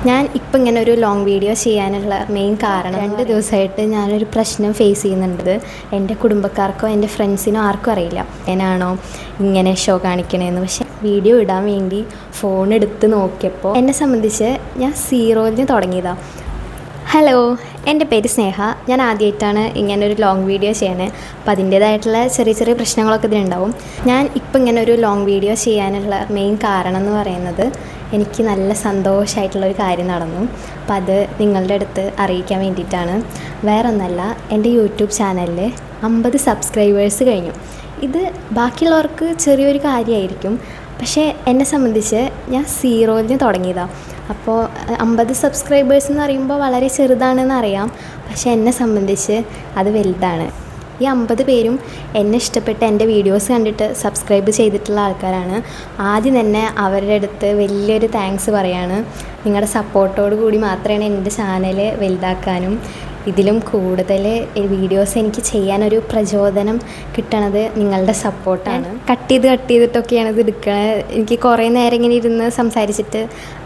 ഞാൻ ഇപ്പം ഇങ്ങനെ ഒരു ലോങ് വീഡിയോ ചെയ്യാനുള്ള മെയിൻ കാരണം 2 ദിവസമായിട്ട് ഞാനൊരു പ്രശ്നം ഫേസ് ചെയ്യുന്നുണ്ട്. എൻ്റെ കുടുംബക്കാർക്കോ എൻ്റെ ഫ്രണ്ട്സിനോ ആർക്കും അറിയില്ല ഞാനാണോ ഇങ്ങനെ ഷോ കാണിക്കണേന്ന്. പക്ഷേ വീഡിയോ ഇടാൻ വേണ്ടി ഫോൺ എടുത്ത് നോക്കിയപ്പോൾ എന്നെ സംബന്ധിച്ച് ഞാൻ 0-ൽ നിന്ന് തുടങ്ങിയതാണ്. ഹലോ, എൻ്റെ പേര് സ്നേഹ. ഞാൻ ആദ്യമായിട്ടാണ് ഇങ്ങനൊരു ലോങ് വീഡിയോ ചെയ്യണത്. അപ്പോൾ അതിൻ്റേതായിട്ടുള്ള ചെറിയ ചെറിയ പ്രശ്നങ്ങളൊക്കെ ഇതിലുണ്ടാവും. ഞാൻ ഇപ്പം ഇങ്ങനെ ഒരു ലോങ് വീഡിയോ ചെയ്യാനുള്ള മെയിൻ കാരണം എന്ന് പറയുന്നത് എനിക്ക് നല്ല സന്തോഷമായിട്ടുള്ളൊരു കാര്യം നടന്നു. അപ്പം അത് നിങ്ങളുടെ അടുത്ത് അറിയിക്കാൻ വേണ്ടിയിട്ടാണ്. വേറൊന്നല്ല, എൻ്റെ യൂട്യൂബ് ചാനലിൽ 50 സബ്സ്ക്രൈബേഴ്സ് കഴിഞ്ഞു. ഇത് ബാക്കിയുള്ളവർക്ക് ചെറിയൊരു കാര്യമായിരിക്കും, പക്ഷേ എന്നെ സംബന്ധിച്ച് ഞാൻ 0-ൽ നിന്ന് തുടങ്ങിയതാണ്. അപ്പോൾ 50 സബ്സ്ക്രൈബേഴ്സ് എന്ന് പറയുമ്പോൾ വളരെ ചെറുതാണെന്ന് അറിയാം, പക്ഷേ എന്നെ സംബന്ധിച്ച് അത് വലുതാണ്. ഈ 50 പേരും എന്നെ ഇഷ്ടപ്പെട്ട് എൻ്റെ വീഡിയോസ് കണ്ടിട്ട് സബ്സ്ക്രൈബ് ചെയ്തിട്ടുള്ള ആൾക്കാരാണ്. ആദ്യം തന്നെ അവരുടെ അടുത്ത് വലിയൊരു താങ്ക്സ് പറയാണ്. നിങ്ങളുടെ സപ്പോർട്ടോട് കൂടി മാത്രമേ എൻ്റെ ചാനൽ വലുതാക്കാനും ഇതിലും കൂടുതൽ വീഡിയോസ് എനിക്ക് ചെയ്യാനൊരു പ്രചോദനം കിട്ടണത് നിങ്ങളുടെ സപ്പോർട്ടാണ്. കട്ട് ചെയ്തിട്ടൊക്കെയാണ് ഇത് എടുക്കണത്. എനിക്ക് കുറേ നേരം ഇങ്ങനെ ഇരുന്ന് സംസാരിച്ചിട്ട്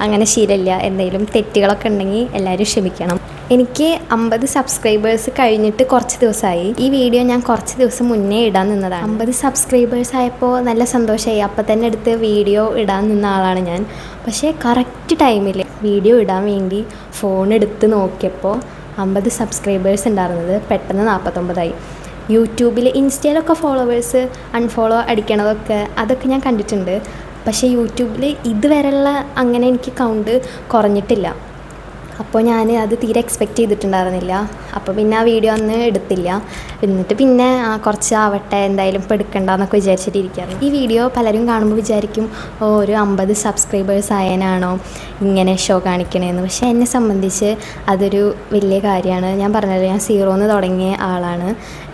അങ്ങനെ ശീലമില്ല. എന്തെങ്കിലും തെറ്റുകളൊക്കെ ഉണ്ടെങ്കിൽ എല്ലാവരും ക്ഷമിക്കണം. എനിക്ക് 50 സബ്സ്ക്രൈബേഴ്സ് കഴിഞ്ഞിട്ട് കുറച്ച് ദിവസമായി. ഈ വീഡിയോ ഞാൻ കുറച്ച് ദിവസം മുന്നേ ഇടാൻ നിന്നതാണ്. 50 സബ്സ്ക്രൈബേഴ്സ് ആയപ്പോൾ നല്ല സന്തോഷമായി. അപ്പം തന്നെ എടുത്ത് വീഡിയോ ഇടാൻ നിന്ന ആളാണ് ഞാൻ. പക്ഷേ കറക്റ്റ് ടൈമിൽ വീഡിയോ ഇടാൻ വേണ്ടി ഫോൺ എടുത്ത് നോക്കിയപ്പോൾ 50 സബ്സ്ക്രൈബേഴ്സ് ഉണ്ടായിരുന്നത് പെട്ടെന്ന് 49ആയി. യൂട്യൂബിൽ ഇൻസ്റ്റയിലൊക്കെ ഫോളോവേഴ്സ് അൺഫോളോ അതൊക്കെ ഞാൻ കണ്ടിട്ടുണ്ട്. പക്ഷേ യൂട്യൂബിൽ ഇതുവരെയുള്ള അങ്ങനെ എനിക്ക് കൗണ്ട് കുറഞ്ഞിട്ടില്ല. അപ്പോൾ ഞാൻ അത് തീരെ എക്സ്പെക്റ്റ് ചെയ്തിട്ടുണ്ടായിരുന്നില്ല. അപ്പോൾ പിന്നെ ആ വീഡിയോ അന്ന് എടുത്തില്ല. എന്നിട്ട് പിന്നെ കുറച്ച് ആവട്ടെ, എന്തായാലും ഇപ്പോൾ എടുക്കണ്ടെന്നൊക്കെ വിചാരിച്ചിട്ടിരിക്കുകയാണ്. ഈ വീഡിയോ പലരും കാണുമ്പോൾ വിചാരിക്കും, ഒരു 50 സബ്സ്ക്രൈബേഴ്സ് ആയതിനാണോ ഇങ്ങനെ ഷോ കാണിക്കണേന്ന്. പക്ഷേ എന്നെ സംബന്ധിച്ച് അതൊരു വലിയ കാര്യമാണ്. ഞാൻ പറഞ്ഞല്ലോ, ഞാൻ 0-ൽ നിന്ന് തുടങ്ങിയ ആളാണ്.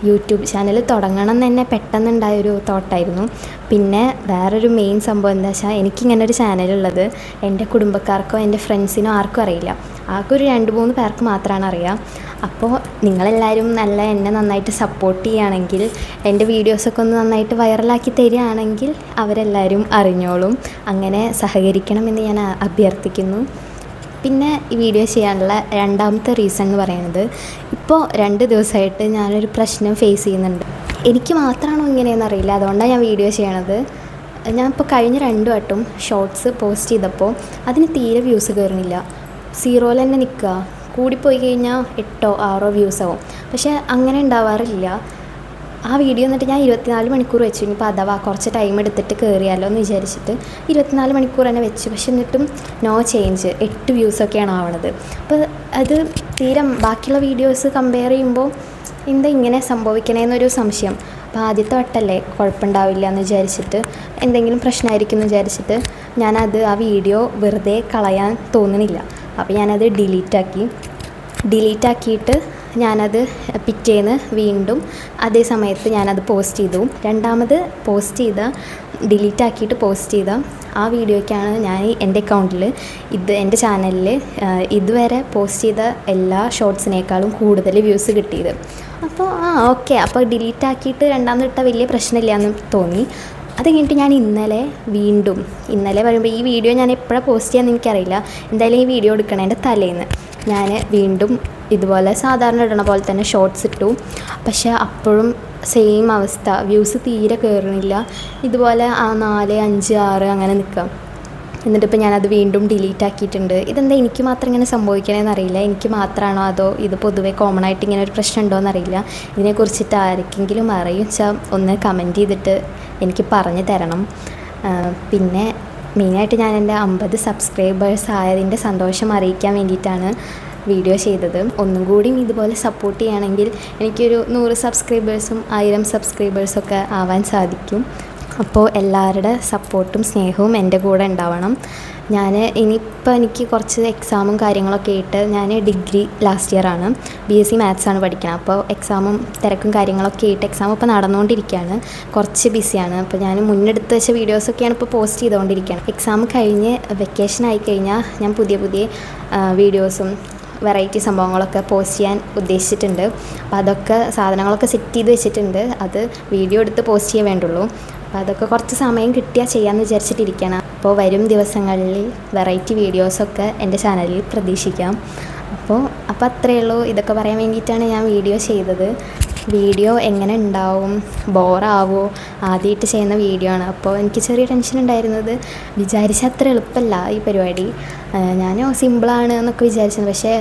യൂട്യൂബ് ചാനൽ തുടങ്ങണം എന്ന് തന്നെ പെട്ടെന്നുണ്ടായൊരു തോട്ടായിരുന്നു. പിന്നെ വേറൊരു മെയിൻ സംഭവം എന്താ വെച്ചാൽ, എനിക്കിങ്ങനെ ഒരു ചാനലുള്ളത് എൻ്റെ കുടുംബക്കാർക്കോ എൻ്റെ ഫ്രണ്ട്സിനോ ആർക്കും അറിയില്ല. ആകെ ഒരു 2-3 പേർക്ക് മാത്രമാണ് അറിയാം. അപ്പോൾ നിങ്ങളെല്ലാവരും എന്നെ നന്നായിട്ട് സപ്പോർട്ട് ചെയ്യുകയാണെങ്കിൽ, എൻ്റെ വീഡിയോസൊക്കെ ഒന്ന് നന്നായിട്ട് വൈറലാക്കി തരികയാണെങ്കിൽ അവരെല്ലാവരും അറിഞ്ഞോളും. അങ്ങനെ സഹകരിക്കണമെന്ന് ഞാൻ അഭ്യർത്ഥിക്കുന്നു. പിന്നെ ഈ വീഡിയോ ചെയ്യാനുള്ള രണ്ടാമത്തെ റീസൺ എന്ന് പറയുന്നത്, ഇപ്പോൾ 2 ദിവസമായിട്ട് ഞാനൊരു പ്രശ്നം ഫേസ് ചെയ്യുന്നുണ്ട്. എനിക്ക് മാത്രമാണോ ഇങ്ങനെയെന്ന് അറിയില്ല, അതുകൊണ്ടാണ് ഞാൻ വീഡിയോ ചെയ്യണത്. ഞാനിപ്പോൾ കഴിഞ്ഞ 2 വട്ടം ഷോർട്സ് പോസ്റ്റ് ചെയ്തപ്പോൾ അതിന് തീരെ വ്യൂസ് കയറുന്നില്ല. 0-ൽ തന്നെ നിൽക്കുക. കൂടിപ്പോയി കഴിഞ്ഞാൽ 8-6 വ്യൂസ് ആവും. പക്ഷേ അങ്ങനെ ഉണ്ടാവാറില്ല. ആ വീഡിയോ എന്നിട്ട് ഞാൻ 24 മണിക്കൂർ വെച്ചു. ഇനിയിപ്പോൾ അഥവാ കുറച്ച് ടൈം എടുത്തിട്ട് കയറിയാലോ എന്ന് വിചാരിച്ചിട്ട് 24 മണിക്കൂർ തന്നെ വെച്ചു. പക്ഷെ എന്നിട്ടും നോ ചേഞ്ച്, 8 വ്യൂസൊക്കെയാണ് ആവണത്. അപ്പോൾ അത് തീരെ ബാക്കിയുള്ള വീഡിയോസ് കമ്പയർ ചെയ്യുമ്പോൾ എന്താ ഇങ്ങനെ സംഭവിക്കണേന്നൊരു സംശയം. അപ്പോൾ ആദ്യത്തെ വട്ടമല്ലേ, കുഴപ്പമുണ്ടാവില്ല എന്ന് വിചാരിച്ചിട്ട്, എന്തെങ്കിലും പ്രശ്നമായിരിക്കും എന്ന് വിചാരിച്ചിട്ട് ആ വീഡിയോ വെറുതെ കളയാൻ തോന്നുന്നില്ല. അപ്പോൾ ഞാനത് ഡിലീറ്റാക്കിയിട്ട് ഞാനത് പിറ്റേന്ന് വീണ്ടും അതേ സമയത്ത് ഞാനത് പോസ്റ്റ് ചെയ്തു. രണ്ടാമത് ഡിലീറ്റാക്കിയിട്ട് പോസ്റ്റ് ചെയ്ത ആ വീഡിയോയ്ക്കാണ് ഞാൻ എൻ്റെ അക്കൗണ്ടിൽ എൻ്റെ ചാനലിൽ ഇതുവരെ പോസ്റ്റ് ചെയ്ത എല്ലാ ഷോർട്സിനേക്കാളും കൂടുതൽ വ്യൂസ് കിട്ടിയത്. അപ്പോൾ ഓക്കെ, അപ്പോൾ ഡിലീറ്റാക്കിയിട്ട് രണ്ടാമത് വലിയ പ്രശ്നമില്ല എന്ന് തോന്നി. അത് കഴിഞ്ഞിട്ട് ഞാൻ ഇന്നലെ പറയുമ്പോൾ ഈ വീഡിയോ ഞാൻ എപ്പോഴാണ് പോസ്റ്റ് ചെയ്യാമെന്ന് എനിക്കറിയില്ല. എന്തായാലും ഈ വീഡിയോ എടുക്കണതിൻ്റെ തലേന്ന് ഞാൻ വീണ്ടും ഇതുപോലെ സാധാരണ ഇടണ പോലെ തന്നെ ഷോർട്സ് ഇട്ടു. പക്ഷേ അപ്പോഴും സെയിം അവസ്ഥ, വ്യൂസ് തീരെ കയറുന്നില്ല. ഇതുപോലെ 4, 5, 6 അങ്ങനെ നിൽക്കാം. എന്നിട്ടിപ്പോൾ ഞാനത് വീണ്ടും ഡിലീറ്റ് ആക്കിയിട്ടുണ്ട്. ഇതെന്താ എനിക്ക് മാത്രം ഇങ്ങനെ സംഭവിക്കണമെന്ന് അറിയില്ല. എനിക്ക് മാത്രമാണോ അതോ ഇത് പൊതുവേ കോമൺ ആയിട്ട് ഇങ്ങനെ ഒരു പ്രശ്നം ഉണ്ടോ എന്നറിയില്ല. ഇതിനെക്കുറിച്ചിട്ട് ആർക്കെങ്കിലും അറിയിച്ചാൽ ഒന്ന് കമൻറ്റ് ചെയ്തിട്ട് എനിക്ക് പറഞ്ഞു തരണം. പിന്നെ മെയിനായിട്ട് ഞാൻ എൻ്റെ 50 സബ്സ്ക്രൈബേഴ്സ് ആയതിൻ്റെ സന്തോഷം അറിയിക്കാൻ വേണ്ടിയിട്ടാണ് വീഡിയോ ചെയ്തത്. ഒന്നും കൂടിയും ഇതുപോലെ സപ്പോർട്ട് ചെയ്യുകയാണെങ്കിൽ എനിക്കൊരു 100 സബ്സ്ക്രൈബേഴ്സും 1000 സബ്സ്ക്രൈബേഴ്സൊക്കെ ആവാൻ സാധിക്കും. അപ്പോൾ എല്ലാവരുടെ സപ്പോർട്ടും സ്നേഹവും എൻ്റെ കൂടെ ഉണ്ടാവണം. എനിക്ക് കുറച്ച് എക്സാമും കാര്യങ്ങളൊക്കെ ആയിട്ട്, ഞാൻ ഡിഗ്രി ലാസ്റ്റ് ഇയറാണ്, BSc മാത്സാണ് പഠിക്കുന്നത്. അപ്പോൾ എക്സാമും തിരക്കും കാര്യങ്ങളൊക്കെ ആയിട്ട് എക്സാം ഇപ്പോൾ നടന്നുകൊണ്ടിരിക്കുകയാണ്. കുറച്ച് ബിസിയാണ്. അപ്പോൾ ഞാൻ മുന്നെടുത്ത് വെച്ച വീഡിയോസൊക്കെയാണ് ഇപ്പോൾ പോസ്റ്റ് ചെയ്തുകൊണ്ടിരിക്കുകയാണ്. എക്സാം കഴിഞ്ഞ് വെക്കേഷൻ ആയിക്കഴിഞ്ഞാൽ ഞാൻ പുതിയ വീഡിയോസും വെറൈറ്റി സംഭവങ്ങളൊക്കെ പോസ്റ്റ് ചെയ്യാൻ ഉദ്ദേശിച്ചിട്ടുണ്ട്. അപ്പോൾ അതൊക്കെ സാധനങ്ങളൊക്കെ സെറ്റ് ചെയ്ത് വെച്ചിട്ടുണ്ട്. അത് വീഡിയോ എടുത്ത് പോസ്റ്റ് ചെയ്യാൻ വേണ്ടുള്ളൂ. അപ്പോൾ അതൊക്കെ കുറച്ച് സമയം കിട്ടിയാൽ ചെയ്യാമെന്ന് വിചാരിച്ചിട്ടിരിക്കുകയാണ്. അപ്പോൾ വരും ദിവസങ്ങളിൽ വെറൈറ്റി വീഡിയോസൊക്കെ എൻ്റെ ചാനലിൽ പ്രതീക്ഷിക്കാം. അപ്പോൾ അത്രയേ ഉള്ളൂ. ഇതൊക്കെ പറയാൻ വേണ്ടിയിട്ടാണ് ഞാൻ വീഡിയോ ചെയ്തത്. വീഡിയോ എങ്ങനെ ഉണ്ടാവും, ബോറാവോ, ആദ്യമായിട്ട് ചെയ്യുന്ന വീഡിയോ ആണ്. അപ്പോൾ എനിക്ക് ചെറിയ ടെൻഷൻ ഉണ്ടായിരുന്നത്, വിചാരിച്ച അത്ര എളുപ്പമല്ല ഈ പരിപാടി. ഞാൻ സിമ്പിളാണ് എന്നൊക്കെ വിചാരിച്ചത്, പക്ഷേ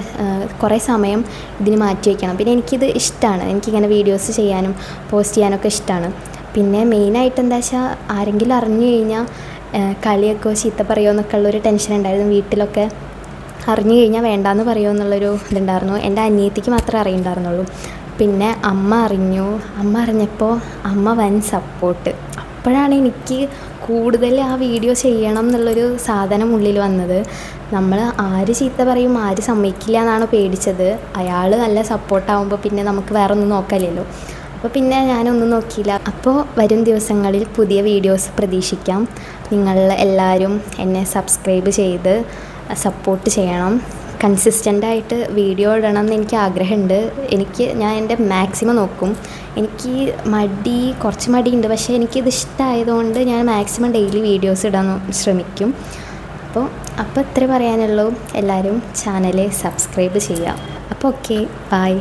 കുറേ സമയം ഇതിന് മാറ്റി വയ്ക്കണം. പിന്നെ എനിക്കിത് ഇഷ്ടമാണ്, എനിക്കിങ്ങനെ വീഡിയോസ് ചെയ്യാനും പോസ്റ്റ് ചെയ്യാനൊക്കെ ഇഷ്ടമാണ്. പിന്നെ മെയിനായിട്ട് എന്താ വെച്ചാൽ ആരെങ്കിലും അറിഞ്ഞു കഴിഞ്ഞാൽ കളിയൊക്കെ ചീത്ത പറയുമോ എന്നൊക്കെ ഉള്ളൊരു ടെൻഷൻ ഉണ്ടായിരുന്നു. വീട്ടിലൊക്കെ അറിഞ്ഞു കഴിഞ്ഞാൽ വേണ്ടാന്ന് പറയുമോ എന്നുള്ളൊരു ഇതുണ്ടായിരുന്നു. എൻ്റെ അനിയത്തിക്ക് മാത്രമേ അറിയുണ്ടായിരുന്നുള്ളൂ. പിന്നെ അമ്മ അറിഞ്ഞപ്പോൾ അമ്മ വൻ സപ്പോർട്ട്. അപ്പോഴാണ് എനിക്ക് കൂടുതൽ ആ വീഡിയോ ചെയ്യണം എന്നുള്ളൊരു സാധനം ഉള്ളിൽ വന്നത്. നമ്മൾ ആര് ചീത്ത പറയും, ആര് സമ്മതിക്കില്ല എന്നാണ് പേടിച്ചത്. അയാൾ നല്ല സപ്പോർട്ടാകുമ്പോൾ പിന്നെ നമുക്ക് വേറെ ഒന്നും നോക്കാനില്ലല്ലോ. അപ്പോൾ പിന്നെ ഞാനൊന്നും നോക്കിയില്ല. അപ്പോൾ വരും ദിവസങ്ങളിൽ പുതിയ വീഡിയോസ് പ്രതീക്ഷിക്കാം. നിങ്ങൾ എല്ലാവരും എന്നെ സബ്സ്ക്രൈബ് ചെയ്ത് സപ്പോർട്ട് ചെയ്യണം. കൺസിസ്റ്റൻ്റായിട്ട് വീഡിയോ ഇടണം എന്ന് എനിക്ക് ആഗ്രഹമുണ്ട്. ഞാൻ എൻ്റെ മാക്സിമം നോക്കും. എനിക്ക് കുറച്ച് മടിയുണ്ട്, പക്ഷേ എനിക്കിത് ഇഷ്ടമായതുകൊണ്ട് ഞാൻ മാക്സിമം ഡെയിലി വീഡിയോസ് ഇടാൻ ശ്രമിക്കും. അപ്പോൾ ഇത്രേ പറയാനുള്ളൂ. എല്ലാവരും ചാനൽ സബ്സ്ക്രൈബ് ചെയ്യുക. അപ്പോൾ ഓക്കെ, ബൈ.